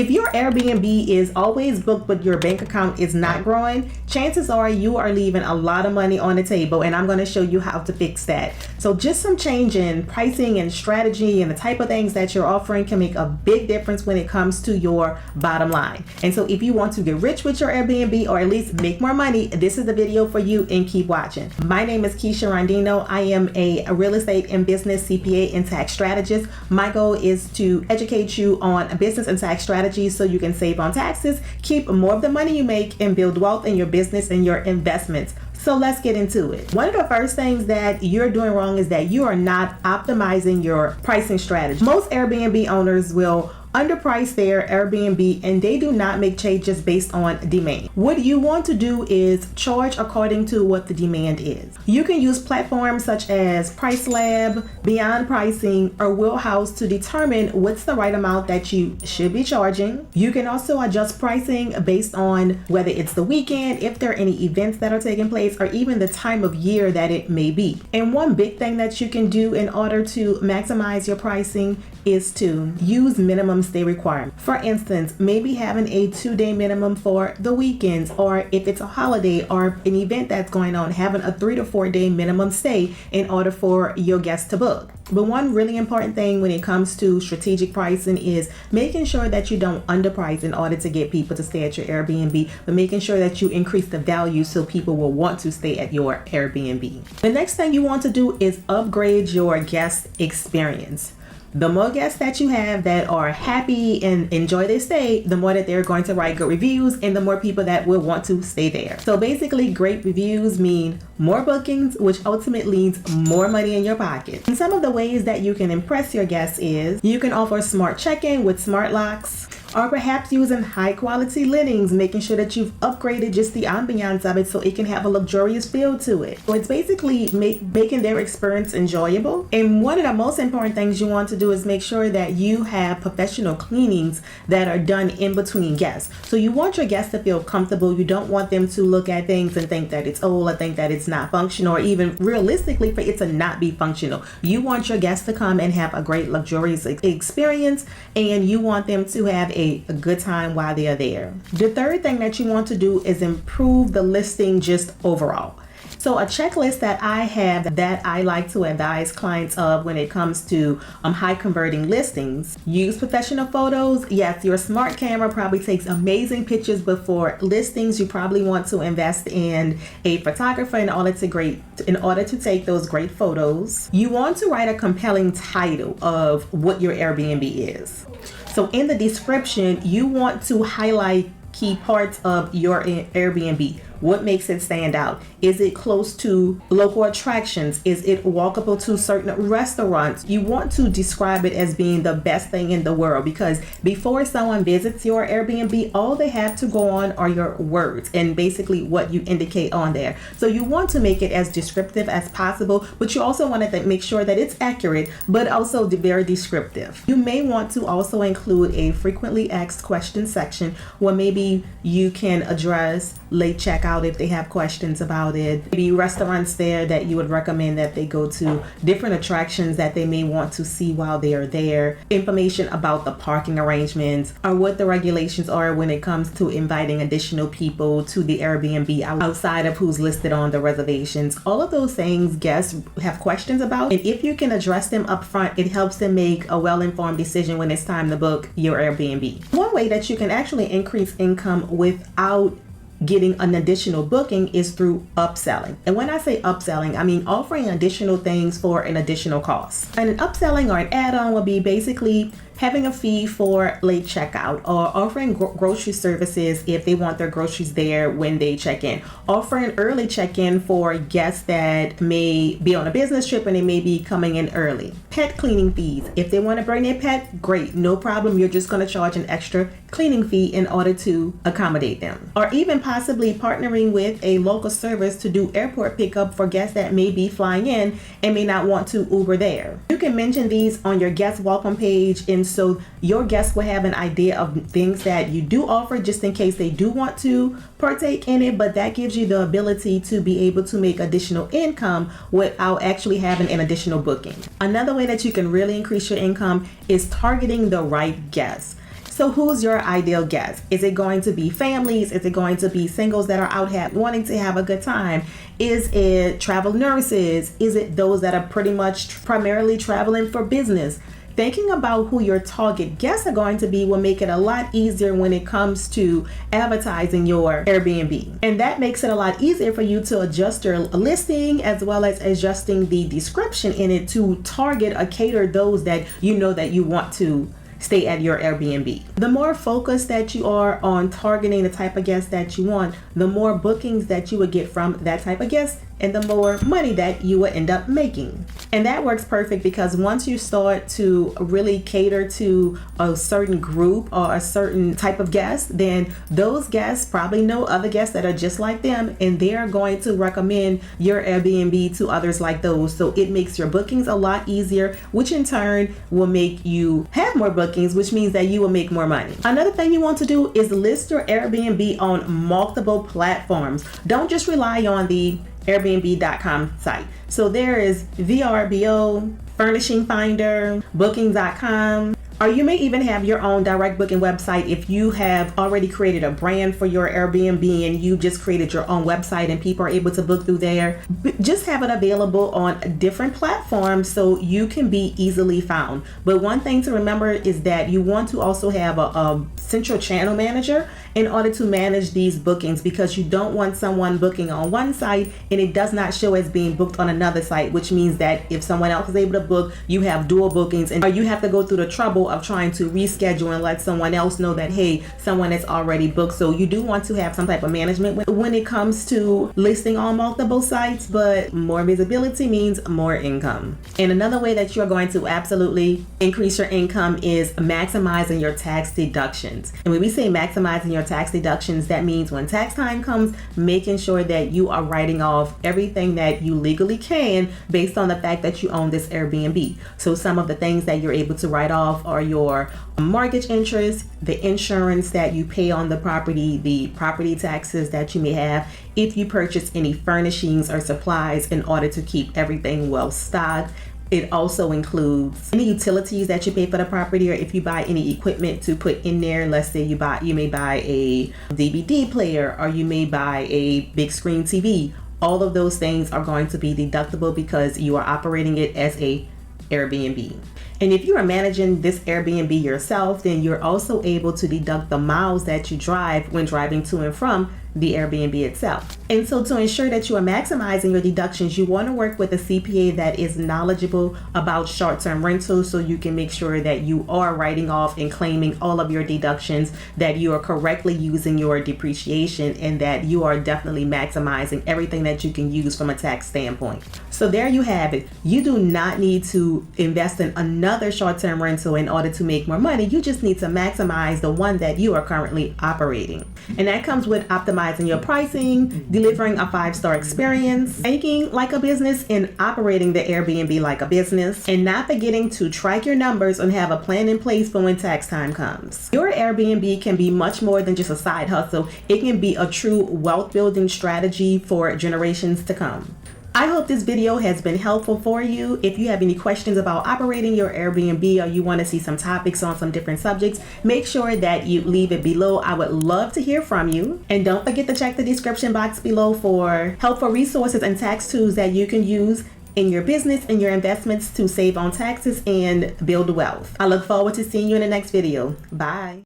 If your Airbnb is always booked but your bank account is not growing, chances are you are leaving a lot of money on the table, and I'm going to show you how to fix that. So just some change in pricing and strategy and the type of things that you're offering can make a big difference when it comes to your bottom line. And so if you want to get rich with your Airbnb or at least make more money, this is the video for you, and keep watching. My name is Keisha Rondeno. I am a real estate and business CPA and tax strategist. My goal is to educate you on business and tax strategies so you can save on taxes, keep more of the money you make, and build wealth in your business and your investments. So let's get into it. One of the first things that you're doing wrong is that you are not optimizing your pricing strategy. Most Airbnb owners will underprice their Airbnb, and they do not make changes based on demand. What you want to do is charge according to what the demand is. You can use platforms such as PriceLab, Beyond Pricing, or Wheelhouse to determine what's the right amount that you should be charging. You can also adjust pricing based on whether it's the weekend, if there are any events that are taking place, or even the time of year that it may be. And one big thing that you can do in order to maximize your pricing is to use minimum stay requirement. For instance, maybe having a 2-day minimum for the weekends, or if it's a holiday or an event that's going on, having a 3 to 4 day minimum stay in order for your guests to book. But one really important thing when it comes to strategic pricing is making sure that you don't underprice in order to get people to stay at your Airbnb, but making sure that you increase the value so people will want to stay at your Airbnb. The next thing you want to do is upgrade your guest experience. The more guests that you have that are happy and enjoy their stay, the more that they're going to write good reviews, and the more people that will want to stay there. So basically, great reviews mean more bookings, which ultimately means more money in your pocket. And some of the ways that you can impress your guests is you can offer smart check-in with smart locks, or perhaps using high quality linens, making sure that you've upgraded just the ambiance of it so it can have a luxurious feel to it. So it's basically making their experience enjoyable. And one of the most important things you want to do is make sure that you have professional cleanings that are done in between guests. So you want your guests to feel comfortable. You don't want them to look at things and think that it's old, or think that it's not functional, or even realistically for it to not be functional. You want your guests to come and have a great luxurious experience, and you want them to have a good time while they are there. The third thing that you want to do is improve the listing just overall. So a checklist that I have that I like to advise clients of when it comes to high converting listings: use professional photos. Yes, your smart camera probably takes amazing pictures, but for listings, you probably want to invest in a photographer in order to take those great photos. You want to write a compelling title of what your Airbnb is. So in the description, you want to highlight key parts of your Airbnb. What makes it stand out? Is it close to local attractions? Is it walkable to certain restaurants? You want to describe it as being the best thing in the world, because before someone visits your Airbnb, all they have to go on are your words and basically what you indicate on there. So you want to make it as descriptive as possible, but you also want to make sure that it's accurate, but also very descriptive. You may want to also include a frequently asked questions section where maybe you can address late checkout if they have questions about it. Maybe restaurants there that you would recommend that they go to, different attractions that they may want to see while they are there, information about the parking arrangements, or what the regulations are when it comes to inviting additional people to the Airbnb outside of who's listed on the reservations. All of those things guests have questions about, and if you can address them up front, it helps them make a well-informed decision when it's time to book your Airbnb. One way that you can actually increase income without getting an additional booking is through upselling. And when I say upselling, I mean offering additional things for an additional cost. And an upselling or an add-on will be basically having a fee for late checkout, or offering grocery services if they want their groceries there when they check in, offering early check-in for guests that may be on a business trip and they may be coming in early, pet cleaning fees. If they want to bring their pet, great, no problem. You're just going to charge an extra cleaning fee in order to accommodate them. Or even possibly partnering with a local service to do airport pickup for guests that may be flying in and may not want to Uber there. You can mention these on your guest welcome page, and so your guests will have an idea of things that you do offer just in case they do want to partake in it, but that gives you the ability to be able to make additional income without actually having an additional booking. Another way that you can really increase your income is targeting the right guests. So who's your ideal guest? Is it going to be families? Is it going to be singles that are out here wanting to have a good time? Is it travel nurses? Is it those that are pretty much primarily traveling for business? Thinking about who your target guests are going to be will make it a lot easier when it comes to advertising your Airbnb. And that makes it a lot easier for you to adjust your listing as well as adjusting the description in it to target or cater those that you know that you want to stay at your Airbnb. The more focused that you are on targeting the type of guest that you want, the more bookings that you would get from that type of guest and the more money that you will end up making. And that works perfect because once you start to really cater to a certain group or a certain type of guest, then those guests probably know other guests that are just like them, and they're going to recommend your Airbnb to others like those. So it makes your bookings a lot easier, which in turn will make you have more bookings, which means that you will make more money. Another thing you want to do is list your Airbnb on multiple platforms. Don't just rely on the Airbnb.com site. So there is VRBO, Furnishing Finder, Booking.com, or you may even have your own direct booking website if you have already created a brand for your Airbnb and you just created your own website and people are able to book through there. Just have it available on different platforms so you can be easily found. But one thing to remember is that you want to also have a central channel manager in order to manage these bookings, because you don't want someone booking on one site and it does not show as being booked on another site, which means that if someone else is able to book, you have dual bookings, and or you have to go through the trouble of trying to reschedule and let someone else know that, hey, someone is already booked. So you do want to have some type of management when it comes to listing on multiple sites, but more visibility means more income. And another way that you're going to absolutely increase your income is maximizing your tax deductions. And when we say maximizing your tax deductions, that means when tax time comes, making sure that you are writing off everything that you legally can based on the fact that you own this Airbnb. So some of the things that you're able to write off are your mortgage interest, the insurance that you pay on the property taxes that you may have, if you purchase any furnishings or supplies in order to keep everything well stocked. It also includes any utilities that you pay for the property, or if you buy any equipment to put in there. Let's say you may buy a DVD player, or you may buy a big screen TV. All of those things are going to be deductible because you are operating it as a Airbnb. And if you are managing this Airbnb yourself, then you're also able to deduct the miles that you drive when driving to and from the Airbnb itself. And so to ensure that you are maximizing your deductions, you want to work with a CPA that is knowledgeable about short-term rentals so you can make sure that you are writing off and claiming all of your deductions, that you are correctly using your depreciation, and that you are definitely maximizing everything that you can use from a tax standpoint. So there you have it. You do not need to invest in another short-term rental in order to make more money. You just need to maximize the one that you are currently operating. And that comes with optimizing your pricing, delivering a 5-star experience, thinking like a business, and operating the Airbnb like a business, and not forgetting to track your numbers and have a plan in place for when tax time comes. Your Airbnb can be much more than just a side hustle. It can be a true wealth building strategy for generations to come. I hope this video has been helpful for you. If you have any questions about operating your Airbnb, or you want to see some topics on some different subjects, make sure that you leave it below. I would love to hear from you. And don't forget to check the description box below for helpful resources and tax tools that you can use in your business and your investments to save on taxes and build wealth. I look forward to seeing you in the next video. Bye.